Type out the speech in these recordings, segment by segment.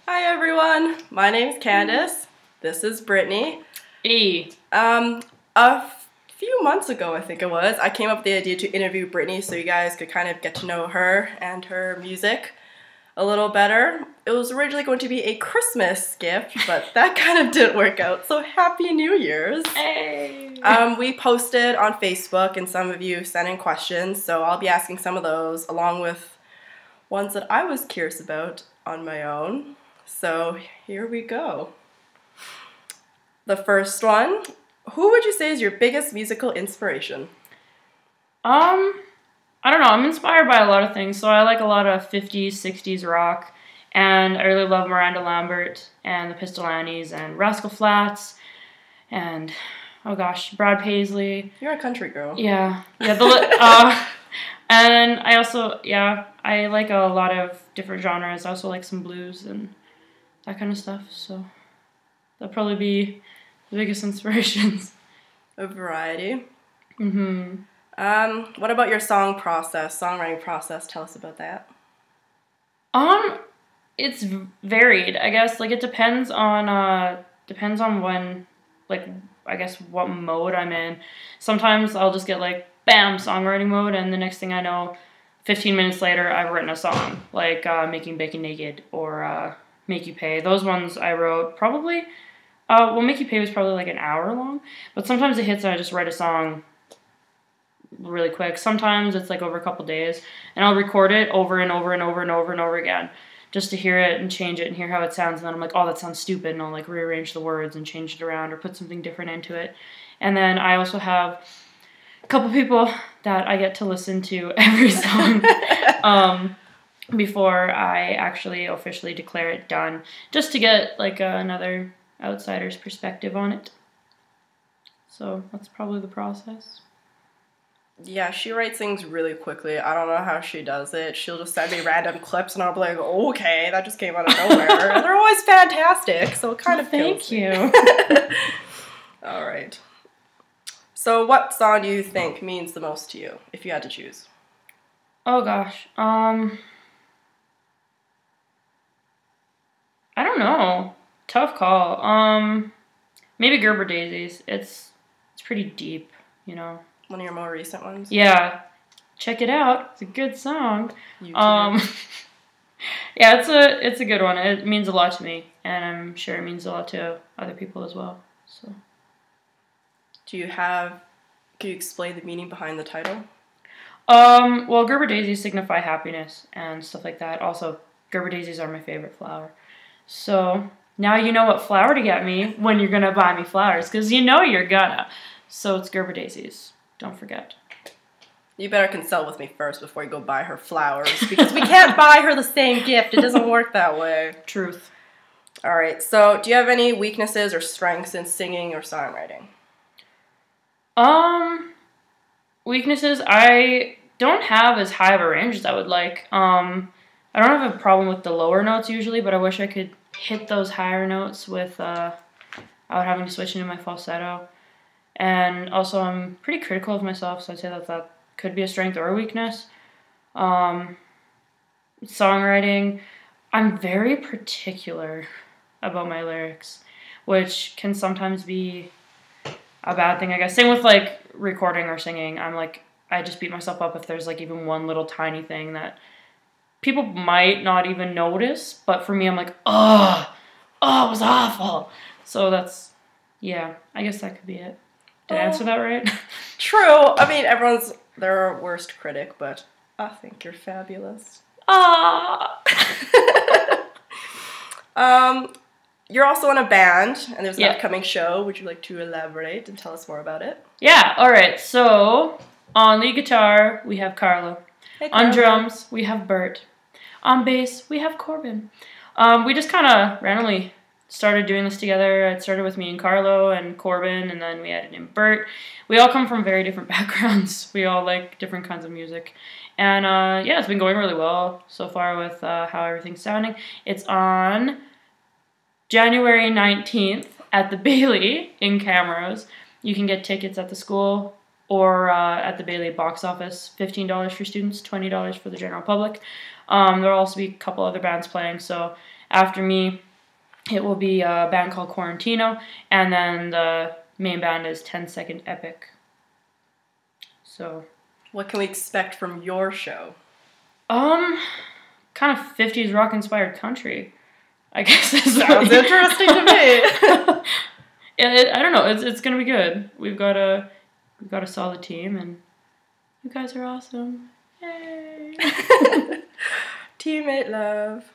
Hi everyone, my name's Candace. This is Brittany. Hey. A few months ago, I think it was, I came up with the idea to interview Brittany so you guys could kind of get to know her and her music a little better. It was originally going to be a Christmas gift, but that kind of didn't work out, so Happy New Year's! Hey. We posted on Facebook and some of you sent in questions, so I'll be asking some of those along with ones that I was curious about on my own. So here we go. The first one, who would you say is your biggest musical inspiration? I don't know. I'm inspired by a lot of things. So I like a lot of 50s, 60s rock. And I really love Miranda Lambert and the Pistol Annies and Rascal Flatts and, oh gosh, Brad Paisley. You're a country girl. Yeah. And I also, I like a lot of different genres. I also like some blues and that kind of stuff. So that'll probably be the biggest inspirations. A variety. Mm-hmm. What about your songwriting process? Tell us about that. It's varied, I guess. Like, it depends on when, like, I guess what mode I'm in. Sometimes I'll just get, like, bam, songwriting mode, and the next thing I know, 15 minutes later, I've written a song. Like, Making Bacon Naked or Make You Pay. Those ones I wrote probably, Make You Pay was probably, like, an hour long. But sometimes it hits and I just write a song really quick. Sometimes it's, like, over a couple days. And I'll record it over and over and over and over and over again, just to hear it and change it and hear how it sounds. And then I'm like, oh, that sounds stupid. And I'll like rearrange the words and change it around or put something different into it. And then I also have a couple people that I get to listen to every song before I actually officially declare it done, just to get like another outsider's perspective on it. So that's probably the process. Yeah, she writes things really quickly. I don't know how she does it. She'll just send me random clips and I'll be like, okay, that just came out of nowhere. And they're always fantastic, so it kind of Thank you. All right. So what song do you think means the most to you, if you had to choose? Oh gosh. I don't know. Tough call. Maybe Gerber Daisies. It's pretty deep, you know. One of your more recent ones? Yeah. Check it out. It's a good song. YouTube. Yeah, it's a good one. It means a lot to me, and I'm sure it means a lot to other people as well. So Can you explain the meaning behind the title? Well, Gerber Daisies signify happiness and stuff like that. Also, Gerber Daisies are my favorite flower. So now you know what flower to get me when you're gonna buy me flowers, because you know you're gonna. So it's Gerber Daisies. Don't forget. You better consult with me first before you go buy her flowers, because we can't buy her the same gift. It doesn't work that way. Truth. All right, so do you have any weaknesses or strengths in singing or songwriting? Weaknesses, I don't have as high of a range as I would like. I don't have a problem with the lower notes usually, but I wish I could hit those higher notes without having to switch into my falsetto. And also, I'm pretty critical of myself, so I'd say that could be a strength or a weakness. Songwriting, I'm very particular about my lyrics, which can sometimes be a bad thing, I guess. Same with, like, recording or singing. I just beat myself up if there's, like, even one little tiny thing that people might not even notice, but for me, I'm like, oh, it was awful. So that's, yeah, I guess that could be it. Did I answer that right? True. I mean, everyone's their worst critic, but I think you're fabulous. Ah. You're also in a band, and there's an Yeah. upcoming show. Would you like to elaborate and tell us more about it? Yeah, all right. So on lead guitar, we have Carlo. Hey, On Carlo. drums, we have Bert. On bass, we have Corbin. We just kind of randomly started doing this together. It started with me and Carlo and Corbin, and then we added in Bert. We all come from very different backgrounds. We all like different kinds of music. And yeah, it's been going really well so far with how everything's sounding. It's on January 19th at the Bailey in Camrose. You can get tickets at the school or at the Bailey box office. $15 for students, $20 for the general public. There'll also be a couple other bands playing. So after me, it will be a band called Quarantino, and then the main band is 10 Second Epic. So, what can we expect from your show? Kind of 50s rock inspired country, I guess. Sounds interesting to me. I don't know. It's gonna be good. We've got a solid team, and you guys are awesome. Yay! Teammate love.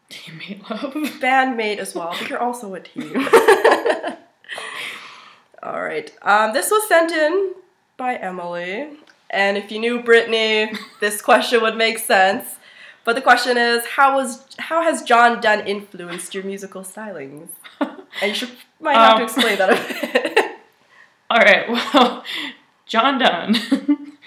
Teammate love. Bandmate as well, but you're also a team. All right. This was sent in by Emily, and if you knew Brittany, this question would make sense. But the question is, how has John Donne influenced your musical stylings? And you might have to explain that a bit. All right. Well, John Donne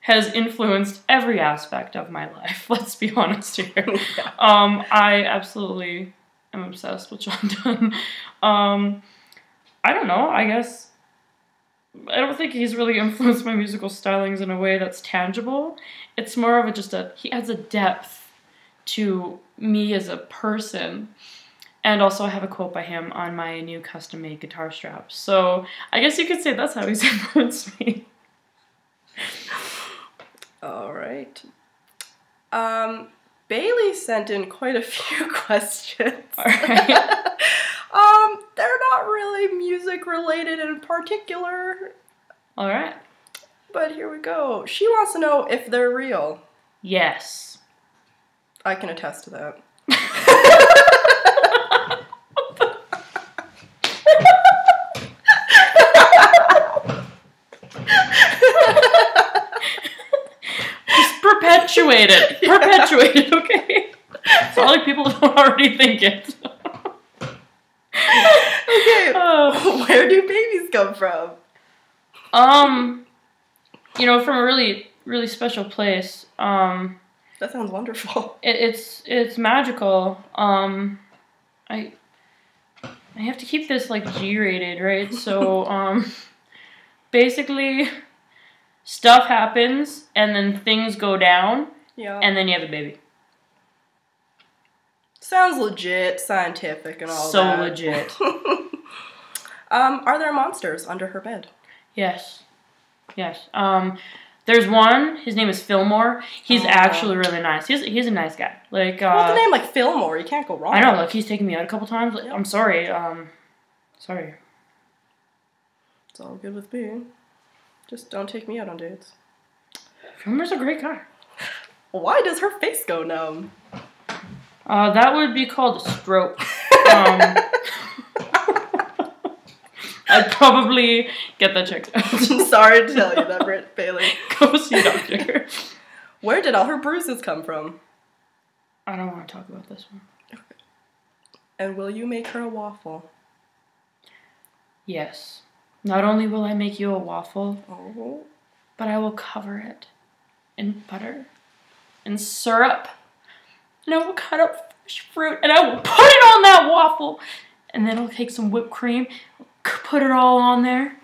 has influenced every aspect of my life. Let's be honest here. Yeah. I absolutely am obsessed with John Donne. I don't know. I guess I don't think he's really influenced my musical stylings in a way that's tangible. It's more of he adds a depth to me as a person. And also I have a quote by him on my new custom-made guitar straps. So I guess you could say that's how he's influenced me. All right. Bailey sent in quite a few questions. All right. They're not really music related in particular. All right. But here we go. She wants to know if they're real. Yes. I can attest to that. Just perpetuate it. Yeah. Perpetuate it, okay? It's not like people don't already think it. Okay, where do babies come from? From a really, really special place. That sounds wonderful. It's magical. I have to keep this like G-rated, right? So basically, stuff happens and then things go down. Yeah. And then you have a baby. Sounds legit, scientific, and all so that. So legit. Are there monsters under her bed? Yes. There's one. His name is Fillmore. He's actually really nice. He's a nice guy. Like well, the name like Fillmore, you can't go wrong. I know. Like he's taken me out a couple times. Like, yep. I'm sorry. Sorry. It's all good with me. Just don't take me out on dates. Fillmore's a great guy. Why does her face go numb? That would be called a stroke. I'd probably get that checked out. I'm sorry to tell you that, Britt Bailey. Go see a doctor. Where did all her bruises come from? I don't want to talk about this one. Okay. And will you make her a waffle? Yes. Not only will I make you a waffle, but I will cover it in butter and syrup. And I will cut up fresh fruit and I will put it on that waffle. And then I'll take some whipped cream, put it all on there.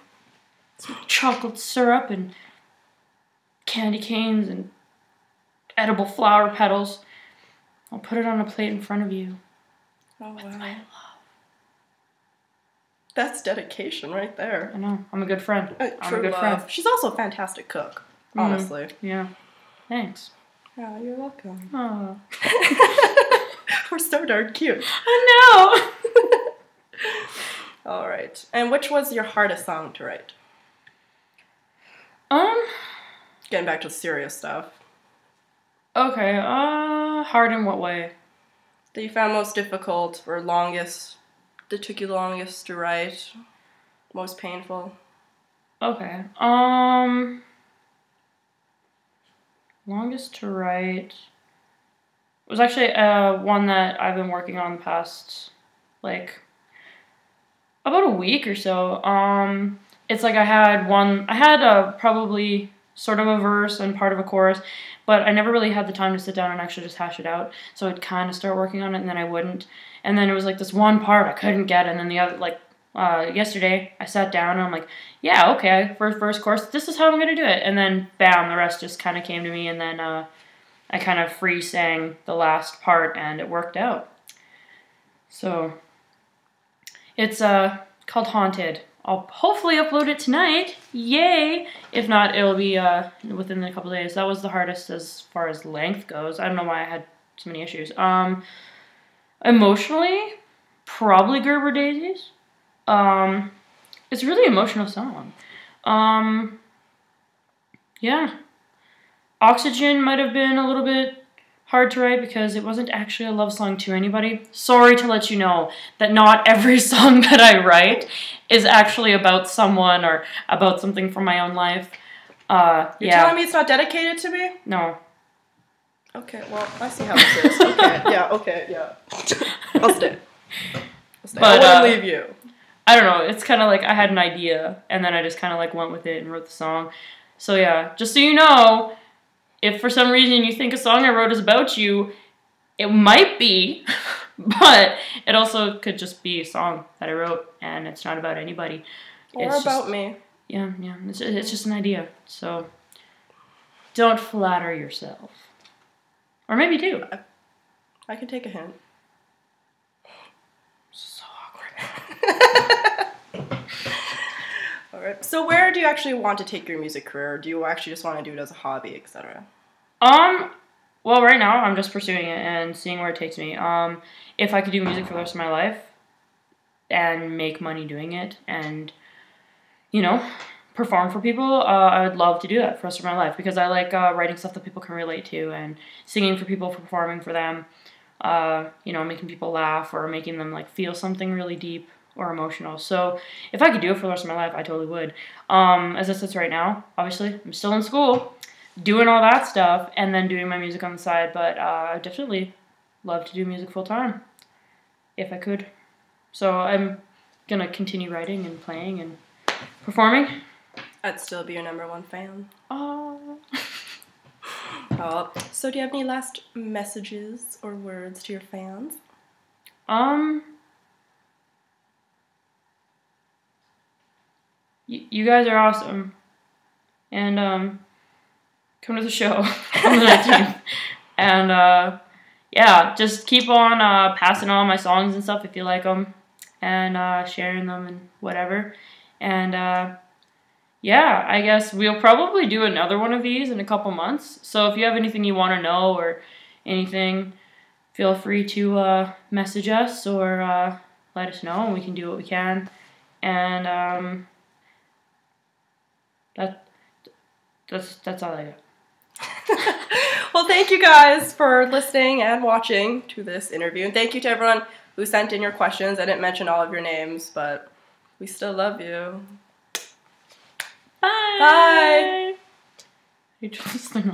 Some chocolate syrup and candy canes and edible flower petals. I'll put it on a plate in front of you. Oh, with wow. my love. That's dedication right there. I know. I'm a good friend. I'm a good love. friend. She's also a fantastic cook, honestly. Yeah. Thanks. Yeah, you're welcome. Oh. We're so darn cute. I know. All right. And which was your hardest song to write? Getting back to serious stuff. Okay. Hard in what way? That you found most difficult or longest, that took you longest to write, most painful? Okay. Longest to write was actually one that I've been working on the past, like, about a week or so. It's like I had probably sort of a verse and part of a chorus, but I never really had the time to sit down and actually just hash it out. So I'd kind of start working on it and then I wouldn't. And then it was like this one part I couldn't get, and then the other, like, yesterday I sat down and I'm like, yeah, okay, for first course, this is how I'm gonna do it. And then bam, the rest just kind of came to me, and then I kind of free sang the last part, and it worked out. So it's called Haunted. I'll hopefully upload it tonight. Yay! If not, it'll be within a couple days. That was the hardest as far as length goes. I don't know why I had so many issues. Emotionally, probably Gerber Daisies. It's a really emotional song. Yeah. Oxygen might have been a little bit hard to write because it wasn't actually a love song to anybody. Sorry to let you know that not every song that I write is actually about someone or about something from my own life. You're telling me it's not dedicated to me? No. Okay, well, I see how this is. Okay, yeah. I'll stay. But, I won't leave you. I don't know, it's kind of like I had an idea, and then I just kind of like went with it and wrote the song. So yeah, just so you know, if for some reason you think a song I wrote is about you, it might be, but it also could just be a song that I wrote, and it's not about anybody. Or it's about just, me. Yeah, it's just an idea. So don't flatter yourself. Or maybe do. I can take a hint. So awkward. Alright, so where do you actually want to take your music career? Do you actually just want to do it as a hobby, etc.? Well, right now I'm just pursuing it and seeing where it takes me. If I could do music for the rest of my life and make money doing it and, you know, perform for people, I would love to do that for the rest of my life because I like writing stuff that people can relate to and singing for people, performing for them, you know, making people laugh or making them like feel something really deep or emotional. So if I could do it for the rest of my life, I totally would. As it sits right now, obviously, I'm still in school, doing all that stuff, and then doing my music on the side, but I definitely love to do music full time, if I could. So I'm gonna continue writing and playing and performing. I'd still be your #1 fan. Oh. So do you have any last messages or words to your fans? You guys are awesome. And, come to the show on the 19th. And, yeah, just keep on passing on my songs and stuff if you like them. And sharing them and whatever. And, yeah, I guess we'll probably do another one of these in a couple months. So if you have anything you want to know or anything, feel free to message us or let us know, and we can do what we can. And that's all I got. Well, thank you guys for listening and watching to this interview. And thank you to everyone who sent in your questions. I didn't mention all of your names, but we still love you. Bye. Bye. You turn this thing off.